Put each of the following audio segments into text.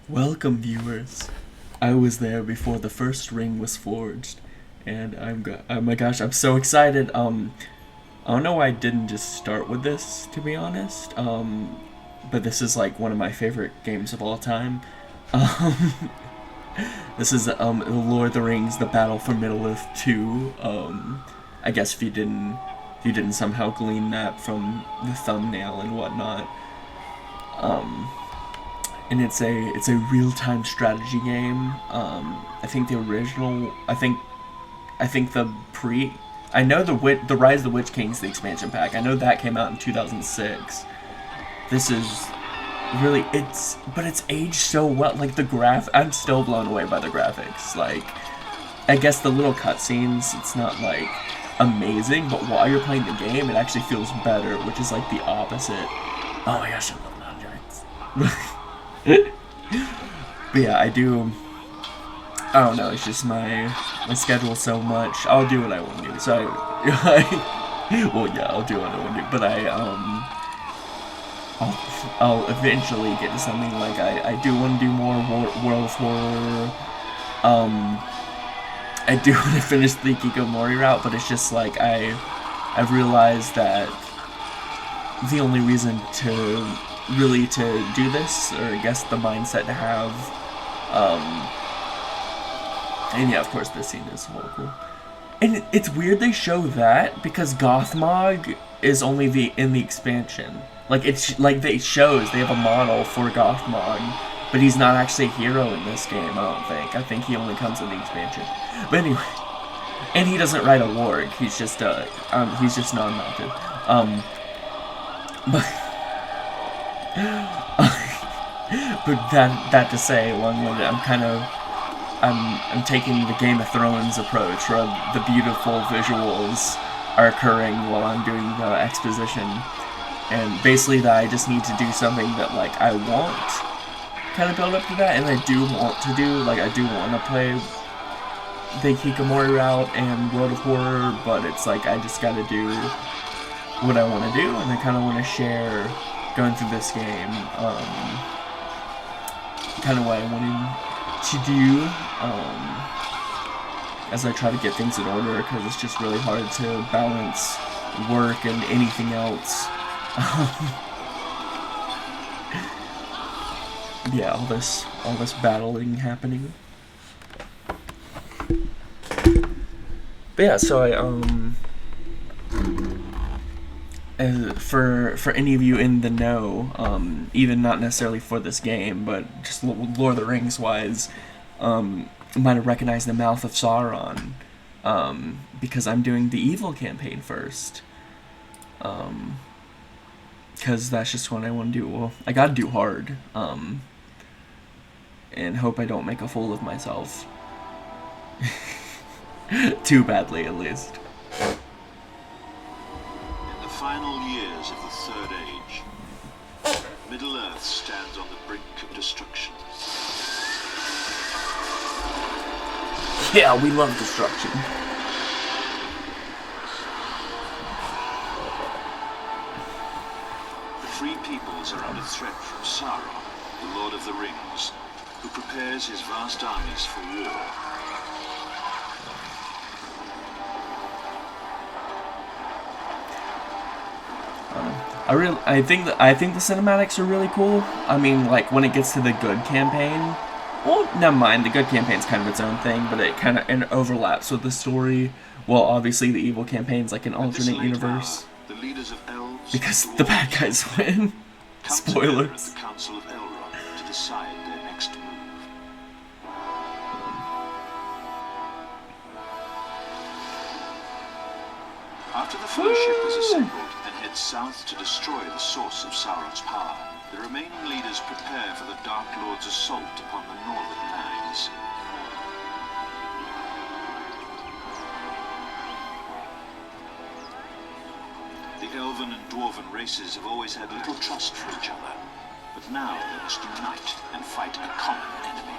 Welcome, viewers. I was there before the first ring was forged, and oh my gosh, I'm so excited. I don't know why I didn't just start with this, to be honest. But this is like one of my favorite games of all time. Um, this is The Lord of the Rings: The Battle for Middle Earth 2. I guess if you didn't somehow glean that from the thumbnail and whatnot. Um, and it's a real time strategy game. I think the original. I think the pre. I know the Rise of the Witch King's the expansion pack. I know that came out in 2006. This is really but it's aged so well. Like I'm still blown away by the graphics. Like, I guess the little cutscenes, it's not like amazing, but while you're playing the game, it actually feels better, which is like the opposite. Oh my gosh, I love non-giants. But yeah, I do. I don't know. It's just my schedule so much. I'll do what I want to do. So well, yeah, I'll do what I want to do. But I'll eventually get to something like I do want to do more World of Horror. I do want to finish the Hikikomori route, but it's just like I've realized that the only reason to do this, or I guess the mindset to have, and yeah, of course this scene is horrible. And it's weird they show that because Gothmog is only in the expansion. Like, it's like they have a model for Gothmog, but he's not actually a hero in this game. I don't think. I think he only comes in the expansion. But anyway, and he doesn't ride a warg. He's just non-mounted. But but that to say, along-winded, I'm taking the Game of Thrones approach, where the beautiful visuals are occurring while I'm doing the exposition, and basically that I just need to do something that like I want, kind of build up to that, and I do want to do, like I do want to play the Hikikomori route and World of Horror, but it's like I just got to do what I want to do, and I kind of want to share going through this game, kind of what I wanted to do, as I try to get things in order, because it's just really hard to balance work and anything else. Yeah, all this battling happening. But yeah, so for any of you in the know, even not necessarily for this game, but just Lord of the Rings wise, you might have recognized the Mouth of Sauron, because I'm doing the evil campaign first, because that's just what I want to do. Well, I gotta do hard, and hope I don't make a fool of myself. Too badly, at least. In the final years of the Third Age, Middle-earth stands on the brink of destruction. Yeah, we love destruction. The free peoples are under threat from Sauron, the Lord of the Rings, who prepares his vast armies for war. I think the cinematics are really cool. I mean, like when it gets to the good campaign, well, never mind. The good campaign's kind of its own thing, but it kind of overlaps with the story. Well, obviously the evil campaign's like an alternate universe, the leaders of elves because the bad guys win. Spoilers. At the Council of Elrond to decide their next move. After the Fellowship is assembled and heads south to destroy the source of Sauron's power, the remaining leaders prepare for the Dark Lord's assault upon the northern lands. The elven and dwarven races have always had little trust for each other, but now they must unite and fight a common enemy.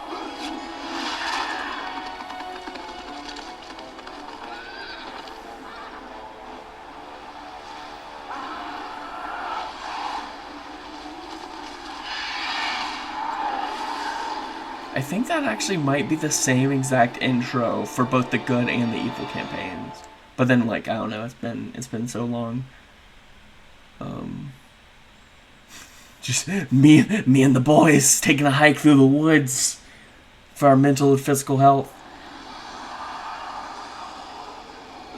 I think that actually might be the same exact intro for both the good and the evil campaigns. But then, like, I don't know, it's been so long. Just me and the boys taking a hike through the woods for our mental and physical health.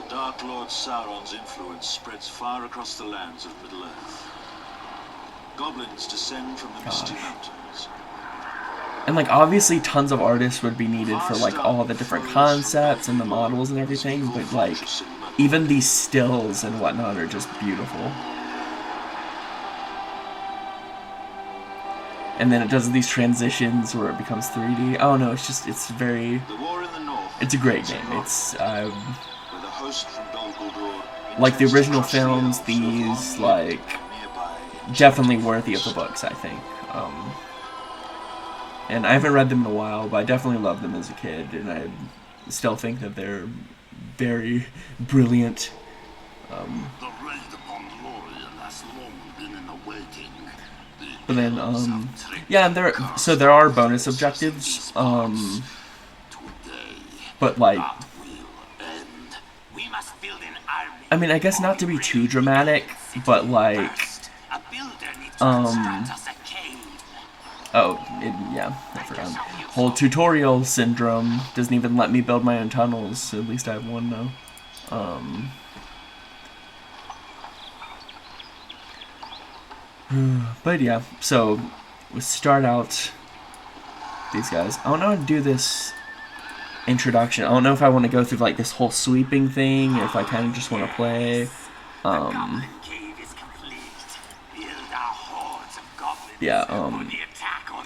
The Dark Lord Sauron's influence spreads far across the lands of Middle-earth. Goblins descend from the Misty Mountains. And, like, obviously tons of artists would be needed for, like, all the different concepts and the models and everything, but, like, even these stills and whatnot are just beautiful. And then it does these transitions where it becomes 3D. Oh no, it's just, it's very, it's a great game. It's, like the original films, these, like, definitely worthy of the books, I think. And I haven't read them in a while, but I definitely loved them as a kid, and I still think that they're very brilliant. The raid upon Lorien has long been in the waiting. But then, yeah, and there are bonus objectives, but, like, I mean, I guess not to be too dramatic, but, like, yeah, I forgot. Whole tutorial syndrome doesn't even let me build my own tunnels, at least I have one now. But yeah, so we start out these guys. I don't know how to do this introduction. I don't know if I want to go through like this whole sweeping thing or if I kind of just want to play. Yeah,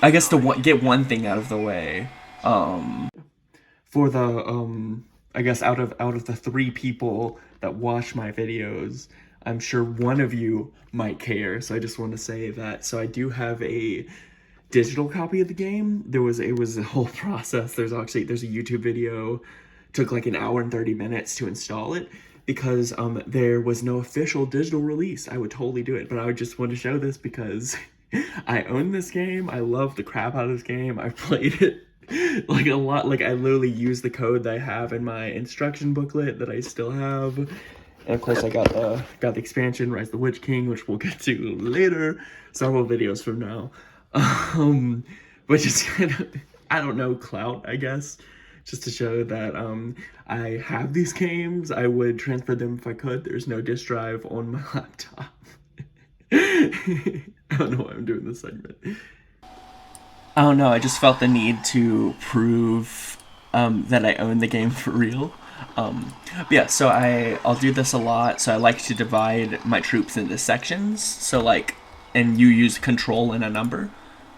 I guess to get one thing out of the way. For the I guess out of the 3 people that watch my videos, I'm sure one of you might care, so I just want to say that. So I do have a digital copy of the game. It was a whole process. There's a YouTube video. Took like an hour and 30 minutes to install it because there was no official digital release. I would totally do it, but I would just want to show this because I own this game. I love the crap out of this game. I played it like a lot. Like I literally used the code that I have in my instruction booklet that I still have. And of course I got the expansion, Rise of the Witch King, which we'll get to later, several videos from now. But just kind of, I don't know, clout, I guess, just to show that I have these games. I would transfer them if I could. There's no disk drive on my laptop. I don't know why I'm doing this segment. I don't know, I just felt the need to prove that I own the game for real. But yeah, so I'll do this a lot. So I like to divide my troops into sections. So like, and you use control and a number.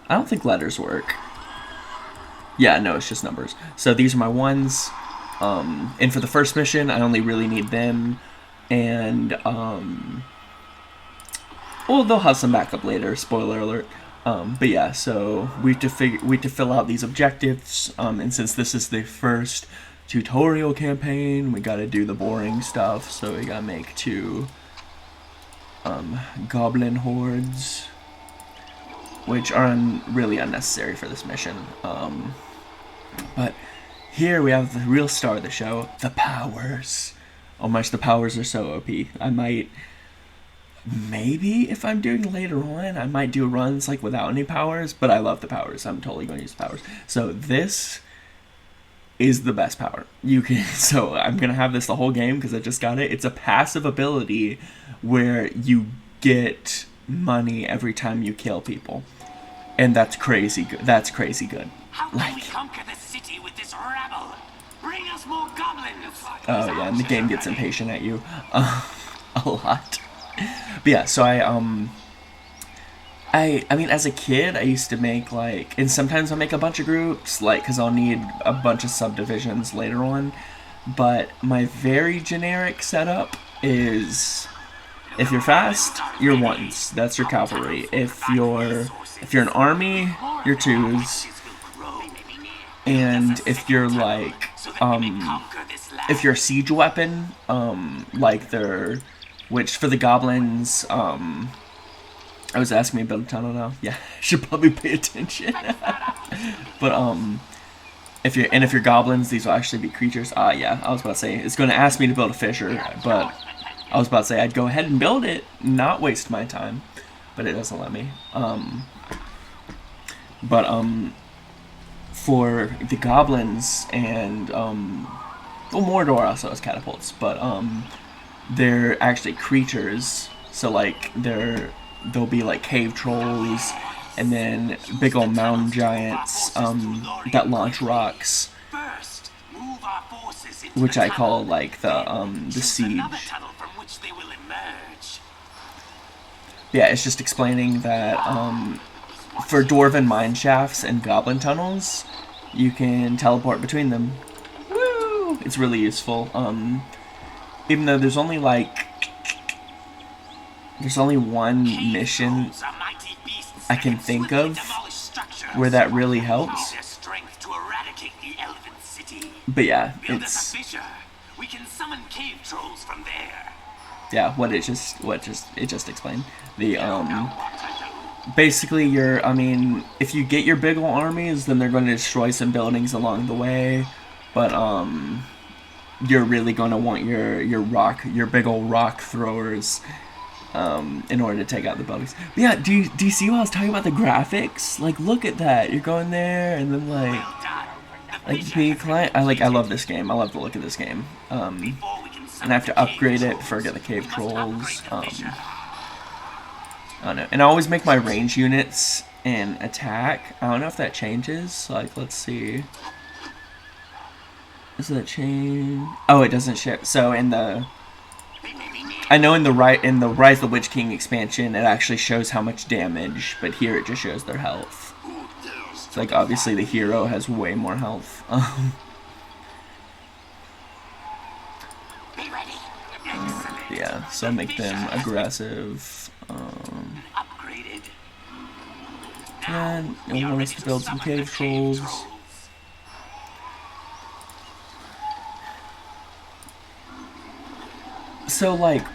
I don't think letters work. Yeah, no, it's just numbers. So these are my ones. And for the first mission, I only really need them. And, well, they'll have some backup later, spoiler alert. But yeah, so we have to fill out these objectives. And since this is the first tutorial campaign, we gotta do the boring stuff. So we gotta make 2 goblin hordes, which are really unnecessary for this mission. But here we have the real star of the show, the powers. Oh my gosh, the powers are so OP. I might, maybe if I'm doing later on, I might do runs like without any powers, but I love the powers. I'm totally going to use the powers. So this is the best power. You can, so I'm going to have this the whole game because I just got it. It's a passive ability where you get money every time you kill people. And that's crazy good. That's crazy good. How can we conquer the city with this rabble? Bring us more goblins. Oh yeah, and the game gets impatient at you a lot. But yeah, so I mean, as a kid, I used to make like, and sometimes I'll make a bunch of groups, like, because I'll need a bunch of subdivisions later on. But my very generic setup is, if you're fast, you're 1s. That's your cavalry. If you're an army, you're 2s. And if you're like, if you're a siege weapon, like which for the goblins, I was asking me about a tunnel now. Yeah, I should probably pay attention. But if you're goblins, these will actually be creatures. Yeah, I was about to say it's going to ask me to build a fissure, but I was about to say I'd go ahead and build it, not waste my time, but it doesn't let me. For the goblins and well, Mordor also has catapults, but they're actually creatures. So like there'll be like cave trolls, and then big old mountain giants that launch rocks, which I call like the siege. Yeah, it's just explaining that for dwarven mine shafts and goblin tunnels, you can teleport between them. Woo! It's really useful. Even though there's only one mission I can think of where that really helps. But yeah, it's yeah, it just explained. The basically if you get your big ol' armies, then they're going to destroy some buildings along the way, but you're really going to want your big ol' rock throwers in order to take out the buildings. But yeah, do you see what I was talking about, the graphics? Like, look at that. You're going there, and then I love this game. I love the look of this game. And I have to upgrade it before I get the cave trolls. I don't know. And I always make my range units and attack. I don't know if that changes. Like, let's see. Does that change? Oh, it doesn't shift. So I know in the Rise of the Witch King expansion, it actually shows how much damage, but here it just shows their health. It's like, obviously the hero has way more health. Yeah, so make them aggressive. And I want us to build some cave trolls. So, like,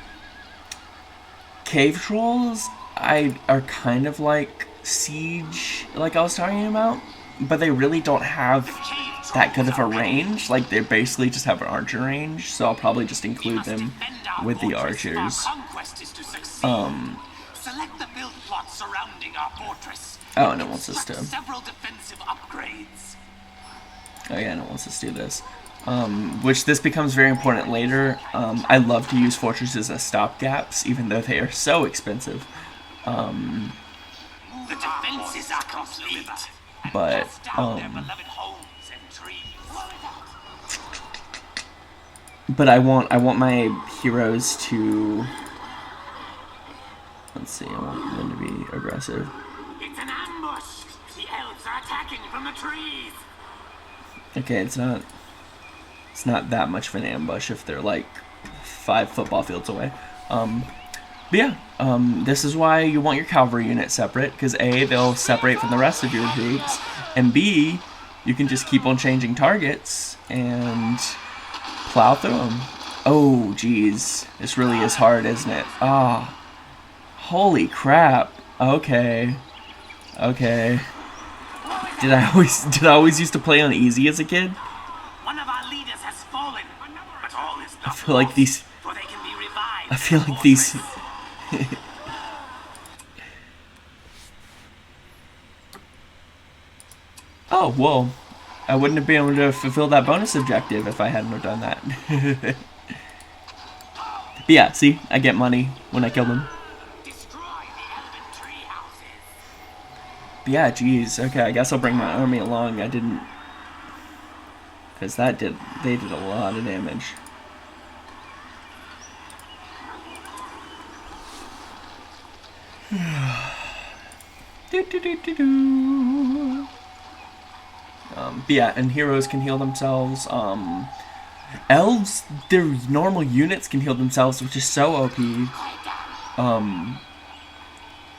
cave trolls are kind of like siege, like I was talking about, but they really don't have that good of a range. Like, they basically just have an archer range, so I'll probably just include them with the archers. Oh, and it wants us to. Oh yeah, and it wants us to do this. Which this becomes very important later. I love to use fortresses as stopgaps, even though they are so expensive. The defenses are complete. But I want my heroes to. Let's see. I want them to be aggressive. It's an ambush. The elves are attacking from the trees. Okay, it's not that much of an ambush if they're like 5 football fields away. But yeah, this is why you want your cavalry unit separate, because A, they'll separate from the rest of your groups, and B, you can just keep on changing targets and plow through them. Oh, geez, this really is hard, isn't it? Ah, holy crap. Okay. Did I always used to play on easy as a kid? One of our leaders has fallen, but all is not I feel like these. for they can be revived. I feel like these. Oh, well, I wouldn't have been able to fulfill that bonus objective if I hadn't have done that. But yeah, see, I get money when I kill them. But yeah, geez, okay, I guess I'll bring my army along. I didn't, because they did a lot of damage. But yeah, and heroes can heal themselves. Elves, their normal units can heal themselves, which is so OP.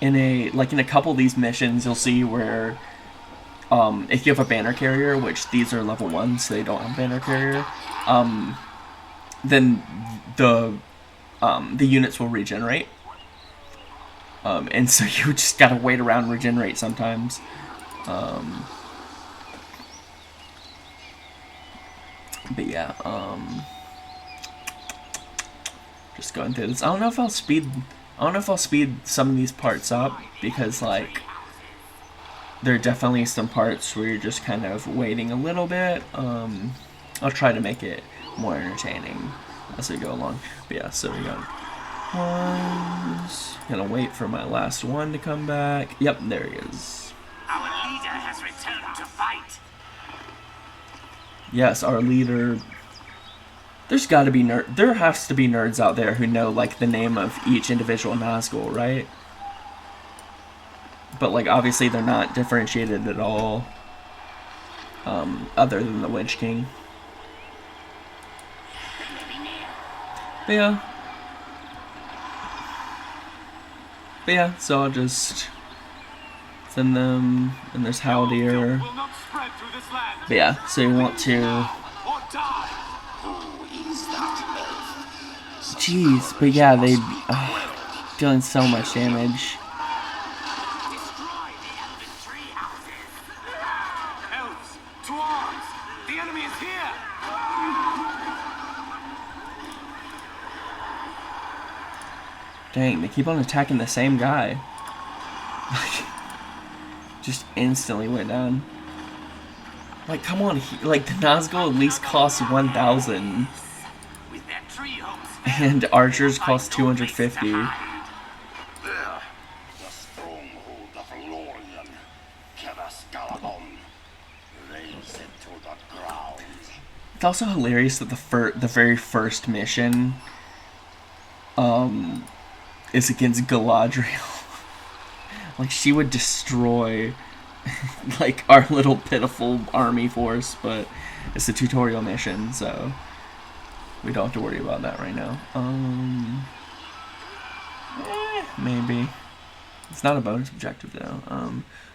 In a couple of these missions, you'll see where if you have a banner carrier, which these are level 1, so they don't have banner carrier, then the units will regenerate. And so you just gotta wait around and regenerate sometimes. But yeah, just going through this. I don't know if I'll speed some of these parts up, because like there are definitely some parts where you're just kind of waiting a little bit. I'll try to make it more entertaining as we go along. But yeah, so we got ones. Gonna wait for my last one to come back. Yep, there he is. Our leader has returned to fight. Yes, our leader. There has to be nerds out there who know like the name of each individual Nazgul, right? But like obviously they're not differentiated at all. Other than the Witch King. But yeah, so I'll just send them, and there's Haldir. But yeah, so you want to. Jeez, but yeah, they dealing so much damage. Elves, to arms! The enemy is here! Dang, they keep on attacking the same guy. Just instantly went down. Like, come on, like the Nazgul at least costs 1,000. With their tree homes, And archers cost 250. There, the stronghold of Lorien. Kevaskalabon. Raze it to the ground. It's also hilarious that the very first mission is against Galadriel. Like, she would destroy like our little pitiful army force, but it's a tutorial mission, so we don't have to worry about that right now. Maybe. It's not a bonus objective though.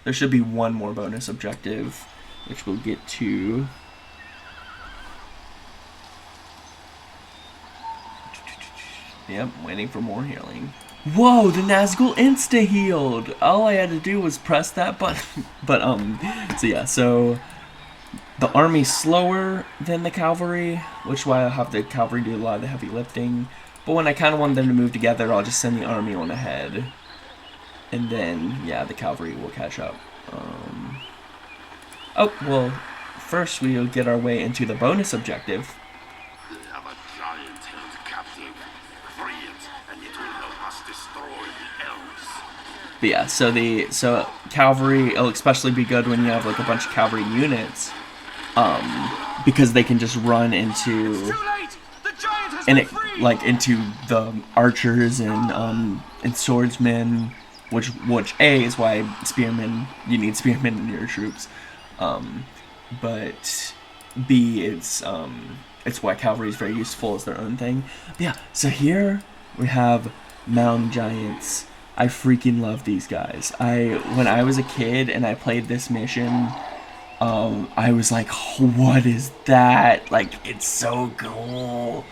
There should be one more bonus objective, which we'll get to. Yep, waiting for more healing. Whoa, the Nazgul insta-healed! All I had to do was press that button. But, so yeah, so the army's slower than the cavalry, which is why I'll have the cavalry do a lot of the heavy lifting. But when I kind of want them to move together, I'll just send the army on ahead. And then, yeah, the cavalry will catch up. Oh, well, first we'll get our way into the bonus objective. We have a giant held captive. Free it, and it will help us destroy the elves. But yeah, so cavalry, it'll especially be good when you have like a bunch of cavalry units, because they can just run into into the archers and swordsmen, which A is why you need spearmen in your troops, but B it's why cavalry is very useful as their own thing. But yeah, so here we have mountain giants. I freaking love these guys. When I was a kid and I played this mission, I was like, what is that? Like, it's so cool.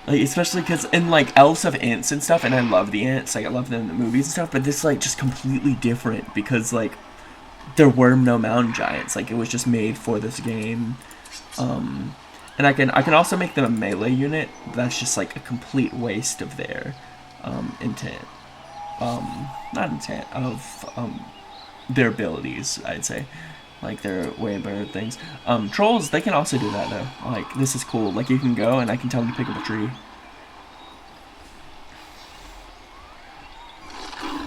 Like, especially because, and like, elves have ants and stuff, and I love the ants, like, I love them in the movies and stuff, but this is like just completely different, because like, there were no mountain giants, like, it was just made for this game. And I can also make them a melee unit, but that's just like a complete waste of their intent. Not intent, of their abilities, I'd say. Like, they're way better things. Trolls, they can also do that though. Like, this is cool. Like, you can go and I can tell them to pick up a tree.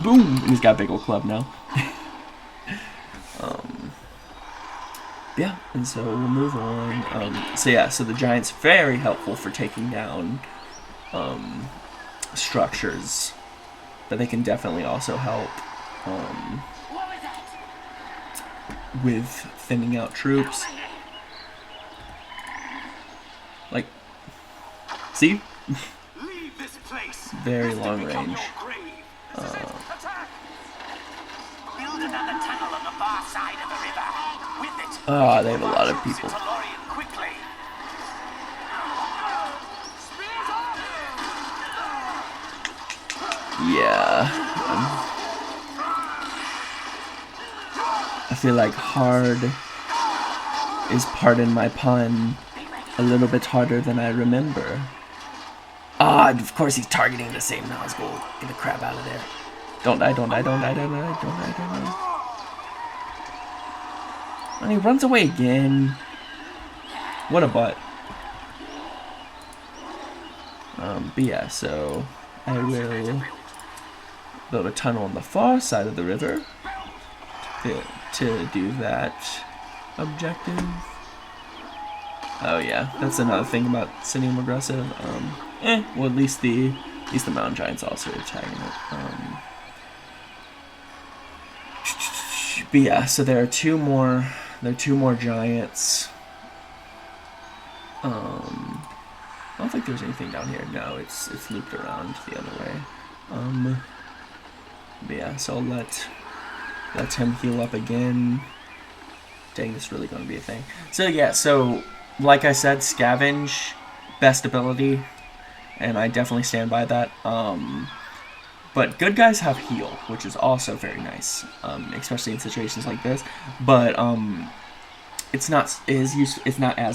Boom! He's got a big old club now. Yeah, and so we'll move on. So yeah, so the giant's very helpful for taking down structures, but they can definitely also help with thinning out troops. Like, see? leave this place. Very long range. Build another tunnel on the far side of the river. With it, Ah, they have a lot of people. to Lorien quickly. Yeah. I feel like hard is, pardon my pun, a little bit harder than I remember. Ah, of course he's targeting the same Nazgul. Get the crap out of there. Don't die, don't die, don't die, don't die, don't die, don't die. And he runs away again. What a butt. But yeah, so I will build a tunnel on the far side of the river to do that objective. Oh yeah, that's another thing about sending them aggressive. Well, at least the mountain giants also attacking it. But yeah, so there are two more giants. I don't think there's anything down here. No, it's looped around the other way. But yeah, so I'll let him heal up again. Dang, this is really gonna be a thing. So yeah, so like I said, scavenge, best ability, and I definitely stand by that. But good guys have heal, which is also very nice, especially in situations like this. But it's not as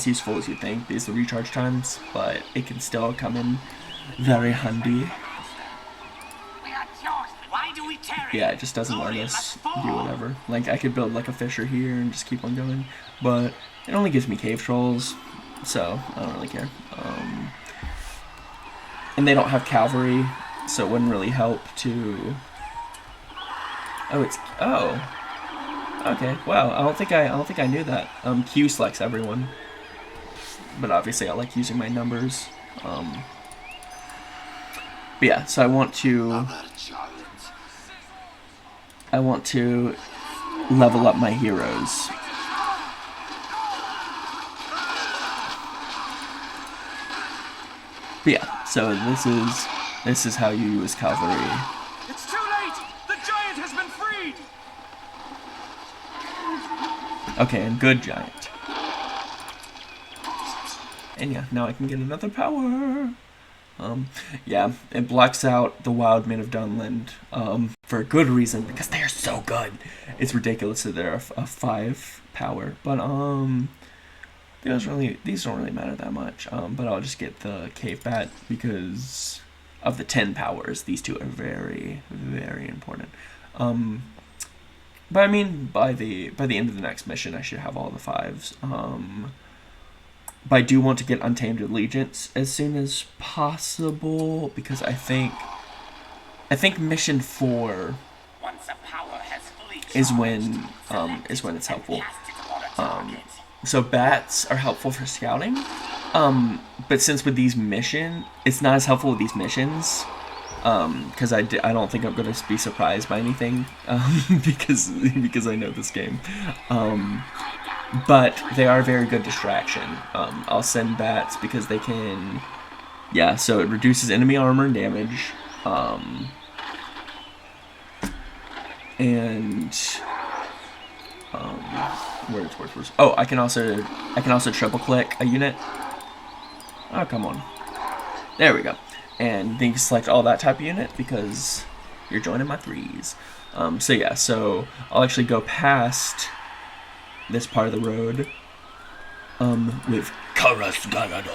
useful as you think. These are recharge times, but it can still come in very handy. Yeah, it just doesn't let us do whatever. Like, I could build like a fissure here and just keep on going, but it only gives me cave trolls, so I don't really care. And they don't have cavalry, so it wouldn't really help to. Oh, okay. Wow, I don't think I knew that. Q selects everyone, but obviously I like using my numbers. But yeah, so I want to level up my heroes. But yeah, so this is how you use cavalry. It's too late! The giant has been freed! Okay, and good giant. And yeah, now I can get another power. Yeah, it blocks out the wild men of Dunland, for a good reason, because they are so good. It's ridiculous that they're a 5 power, but these don't really matter that much. But I'll just get the cave bat because of the 10 powers. These two are very, very important. But I mean, by the end of the next mission, I should have all the 5s. But I do want to get Untamed Allegiance as soon as possible because I think mission 4 is when it's helpful. So bats are helpful for scouting, but since with these it's not as helpful with these missions, because I don't think I'm gonna be surprised by anything, because I know this game. But they are a very good distraction. I'll send bats because they can, yeah, so it reduces enemy armor and damage, and where's oh, I can also triple click a unit. Oh, come on, there we go. And then you can select all that type of unit because you're joining my 3s. So yeah, so I'll actually go past this part of the road with Karas Gagadon.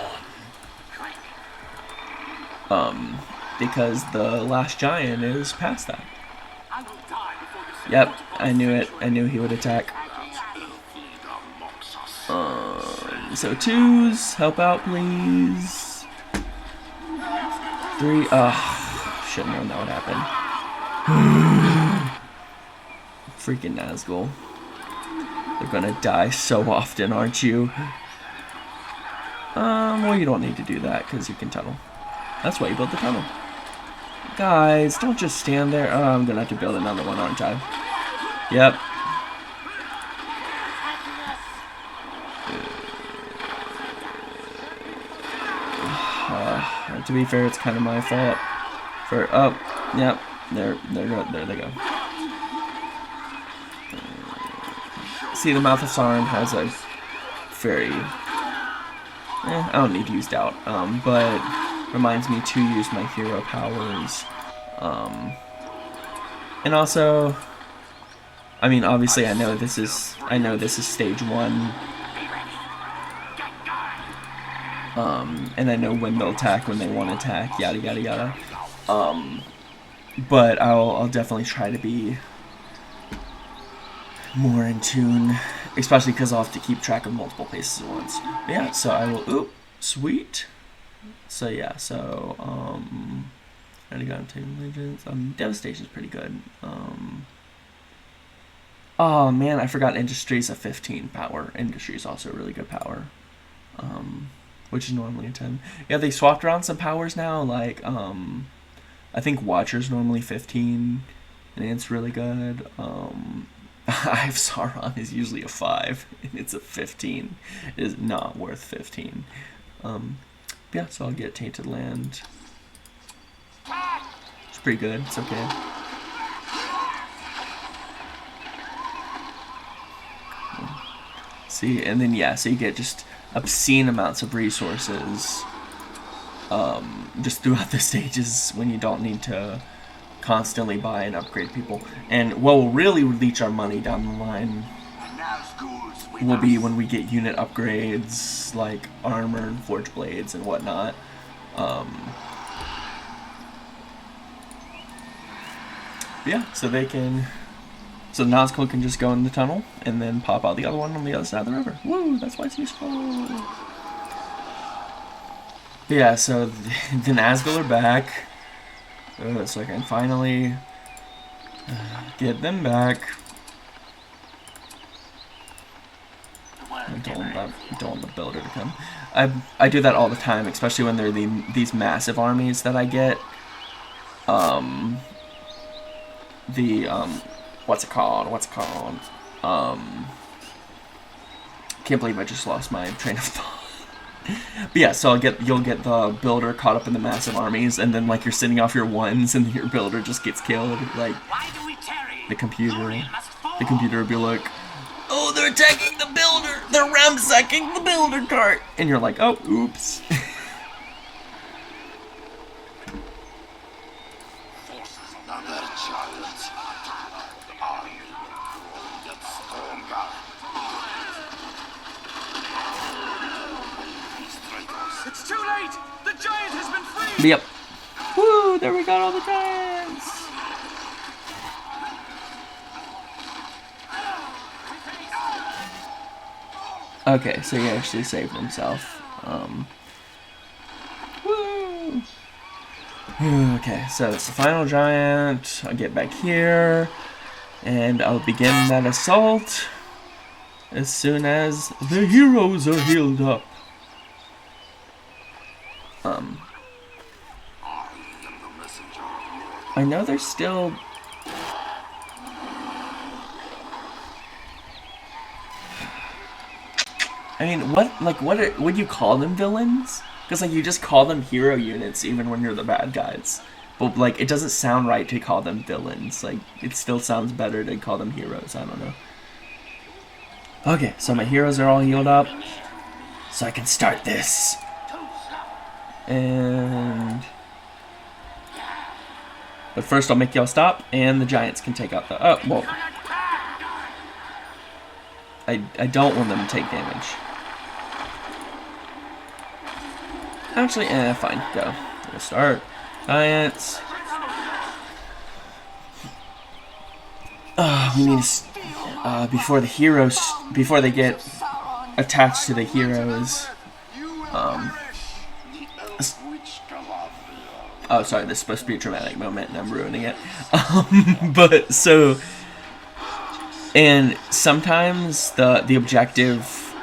Because the last giant is past that. Yep, I knew it. I knew he would attack. So 2s, help out please. 3, shouldn't have known that would happen. Freaking Nazgul. They're gonna die so often, aren't you? Well, you don't need to do that because you can tunnel. That's why you built the tunnel. Guys, don't just stand there. Oh, I'm gonna have to build another one, aren't I? Yep. To be fair, it's kind of my fault. Yep. There they go. See, the Mouth of Sauron has a very, I don't need to use doubt, but reminds me to use my hero powers And also, I mean, obviously, I know this is stage 1. And I know when they'll attack, when they want to attack, yada yada yada. But I'll definitely try to be more in tune, especially because I'll have to keep track of multiple places at once. But yeah, so I will. Oop, sweet. So yeah, so I got taking legends. Devastation's pretty good. Oh man, I forgot Industry's a 15 power. Industry's also a really good power. Which is normally a 10. Yeah, they swapped around some powers now. Like I think Watcher's normally 15, and it's really good. I have Sauron is usually a 5, and it's a 15. It is not worth 15. Yeah, so I'll get Tainted Land. It's pretty good. It's okay. See, and then yeah, so you get just obscene amounts of resources just throughout the stages when you don't need to constantly buy and upgrade people. And what will really leech our money down the line will be when we get unit upgrades like armor and forge blades and whatnot. Yeah, so they can. So Nazgul can just go in the tunnel and then pop out the other one on the other side of the river. Woo, that's why it's useful. Yeah, so the Nazgul are back. So I can finally get them back. I don't want the builder to come. I do that all the time, especially when they're these massive armies that I get. What's it called? Can't believe I just lost my train of thought. But yeah, so you'll get the builder caught up in the massive armies, and then like you're sending off your ones, and your builder just gets killed. Like the computer will be like, "Oh, they're attacking the builder! They're ransacking the builder cart!" And you're like, "Oh, oops." It's too late! The giant has been freed! Yep. Woo! There we got all the giants. Okay, so he actually saved himself. Woo! Okay, so it's the final giant. I'll get back here, and I'll begin that assault as soon as the heroes are healed up. I know there's still. I mean, what would you call them, villains? Because like you just call them hero units even when you're the bad guys. But like it doesn't sound right to call them villains. Like it still sounds better to call them heroes. I don't know. Okay, so my heroes are all healed up, so I can start this. But first I'll make y'all stop, and the giants can take out the... Oh, well. I don't want them to take damage. Actually, fine, go. We'll start. Giants. We need to... before they get attached to the heroes... Oh, sorry, this is supposed to be a dramatic moment, and I'm ruining it. But, so... And sometimes the objective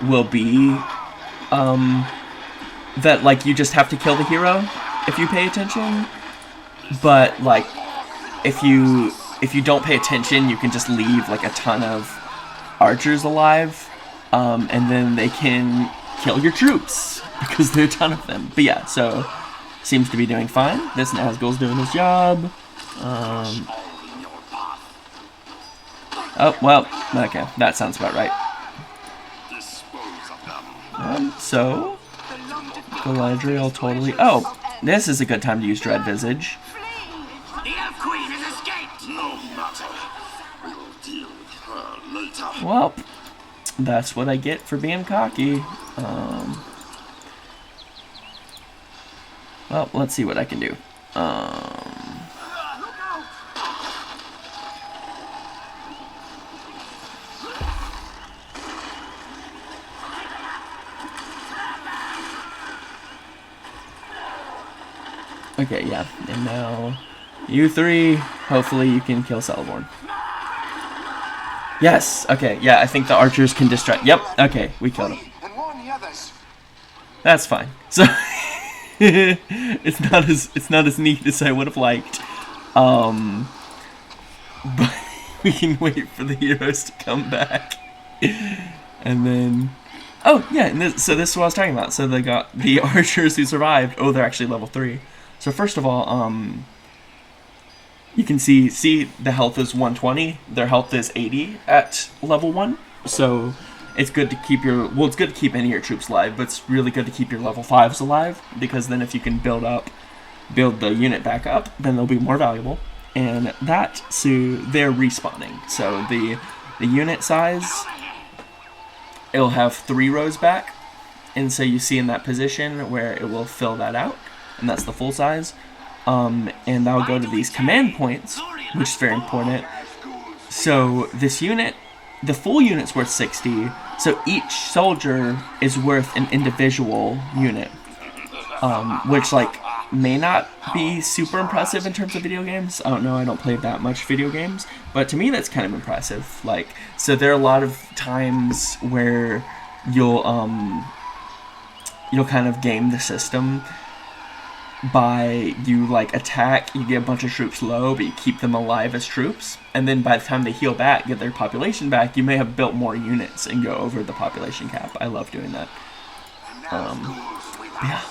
will be, that, like, you just have to kill the hero if you pay attention. But, like, if you don't pay attention, you can just leave, like, a ton of archers alive, and then they can kill your troops, because there are a ton of them. But yeah, so... Seems to be doing fine. This Nazgul's doing his job. Oh, well, okay. That sounds about right. So, Galadriel totally... Oh, this is a good time to use Dread Visage. matter. We'll deal with her later. Well, that's what I get for being cocky. Well, let's see what I can do. Okay, yeah, and now you three, hopefully you can kill Celeborn. Yes, okay, yeah, I think the archers can distract. Yep, okay, we killed him. And warn the others. That's fine. So it's not as neat as I would have liked. But we can wait for the heroes to come back. And then oh yeah, and so this is what I was talking about. So they got the archers who survived. Oh, they're actually level 3. So first of all, you can see the health is 120. Their health is 80 at level 1. So it's good to keep it's good to keep any of your troops alive, but it's really good to keep your level 5s alive, because then if you can build the unit back up, then they'll be more valuable. And so they're respawning. So the unit size, it'll have 3 rows back, and so you see in that position where it will fill that out, and that's the full size. And that'll go to these command points, which is very important. So this unit, the full unit's worth 60, so each soldier is worth an individual unit, which may not be super impressive in terms of video games. I don't know, I don't play that much video games, but to me that's kind of impressive. So there are a lot of times where you'll kind of game the system by you attack, you get a bunch of troops low, but you keep them alive as troops, and then by the time they heal back, get their population back, you may have built more units and go over the population cap. I love doing that. Yeah.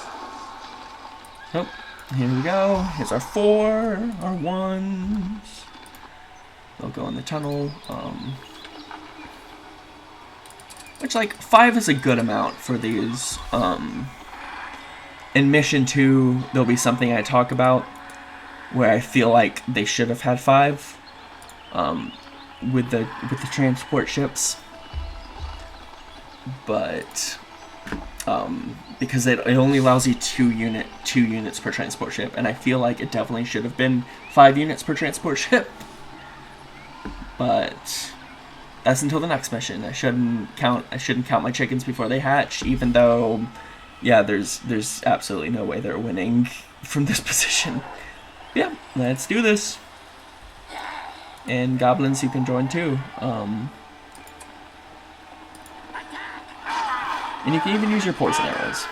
So here we go. Here's our 4, our 1s. They'll go in the tunnel. Which 5 is a good amount for these. In Mission 2, there'll be something I talk about where I feel like they should have had 5 with the transport ships, but because it only allows you 2 units per transport ship, and I feel like it definitely should have been 5 units per transport ship. But that's until the next mission. I shouldn't count my chickens before they hatch, even though, yeah, there's absolutely no way they're winning from this position. Yeah, let's do this. And goblins, you can join too. And you can even use your poison arrows.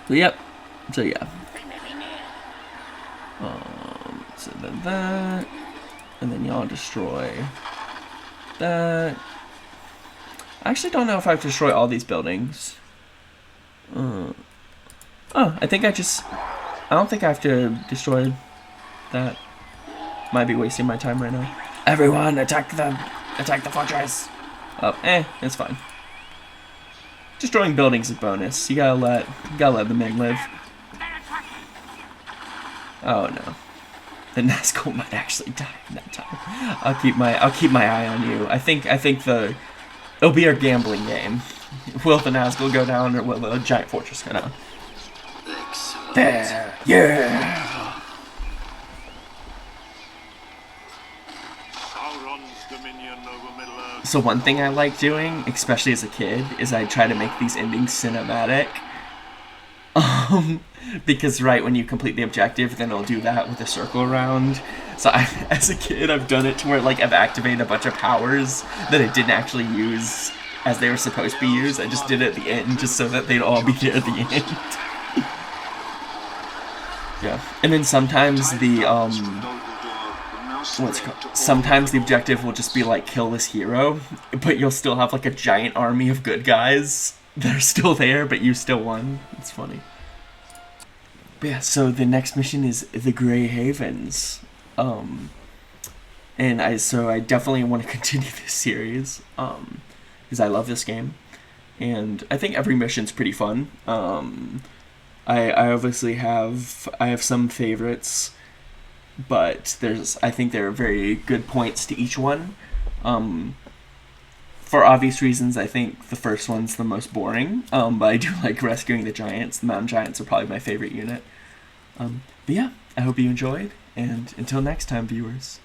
So yep. So yeah. So then that, and then y'all destroy that. I actually don't know if I have to destroy all these buildings. Oh, I don't think I have to destroy that. Might be wasting my time right now. Everyone, attack the fortress. Oh, it's fine. Destroying buildings is bonus. You gotta let the men live. Oh no. The Nazgul might actually die in that time. I'll keep my eye on you. I think it'll be our gambling game. Will the Nazgul go down, or will the giant fortress go down? Excellent. There, yeah. So one thing I like doing, especially as a kid, is I try to make these endings cinematic. Because right when you complete the objective, then it'll do that with a circle around. So as a kid, I've done it to where I've activated a bunch of powers that I didn't actually use as they were supposed to be used. I just did it at the end, just so that they'd all be there at the end. Yeah, and then sometimes sometimes the objective will just be kill this hero, but you'll still have a giant army of good guys that are still there, but you still won. It's funny. But yeah, so the next mission is the Grey Havens. And I definitely want to continue this series, because I love this game. And I think every mission's pretty fun. I obviously have some favorites, but I think there are very good points to each one. Um, for obvious reasons, I think the first one's the most boring. But I do like rescuing the giants. The mountain giants are probably my favorite unit. But yeah, I hope you enjoyed, and until next time, viewers.